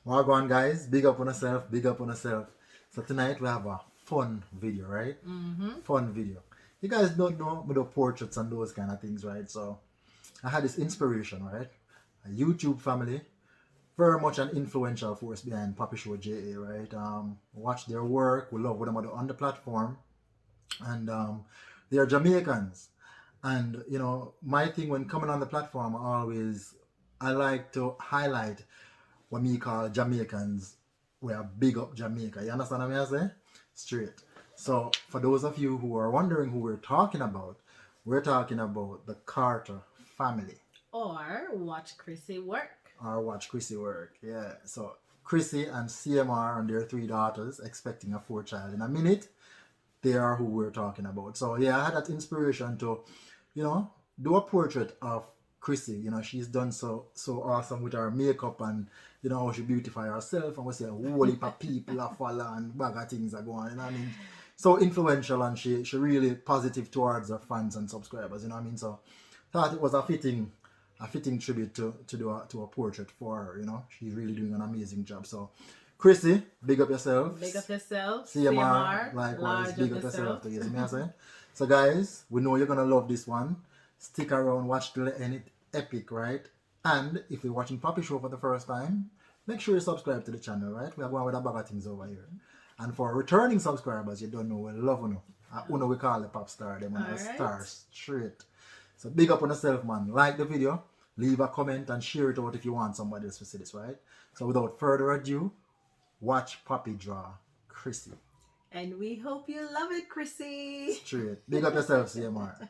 Well on guys, big up on yourself, big up on yourself. So tonight we have a fun video, right? Fun video. You guys don't know about the portraits and those kind of things, right? So I had this inspiration, right? A YouTube family, very much an influential force behind Poppyshowja, right? Watch their work, we love what them on the platform, and they are Jamaicans. And you know, my thing when coming on the platform, I like to highlight what me call Jamaicans. We are big up Jamaica. You understand what I say? Straight. So for those of you who are wondering who we're talking about the Carter family. Or watch Crissy work. Or watch Crissy work. Yeah. So Crissy and CMR and their three daughters expecting a fourth child in a minute. They are who we're talking about. So yeah, I had that inspiration to, do a portrait of Crissy. You know, she's done so awesome with her makeup and how she beautify herself, and we say a whole heap of people are follow and bag of things are going. You know what I mean? So influential, and she really positive towards her fans and subscribers. You know what I mean? So thought it was a fitting tribute to do a portrait for her. You know, she's really doing an amazing job. So Crissy, big up yourself. Big up yourself. CMR, likewise, big up yourself too. You see me I say? So guys, we know you're gonna love this one. Stick around, watch till the end. It's epic, right? And if you're watching Poppy Show for the first time, make sure you subscribe to the channel, right? We are going with a bag of things over here. And for returning subscribers, you don't know, we love you. Uno we call the pop star, them and star straight. So big up on yourself, man. Like the video, leave a comment and share it out if you want somebody else to see this, right? So without further ado, watch Poppy draw Crissy. And we hope you love it, Crissy. Straight. Big up yourself, CMR.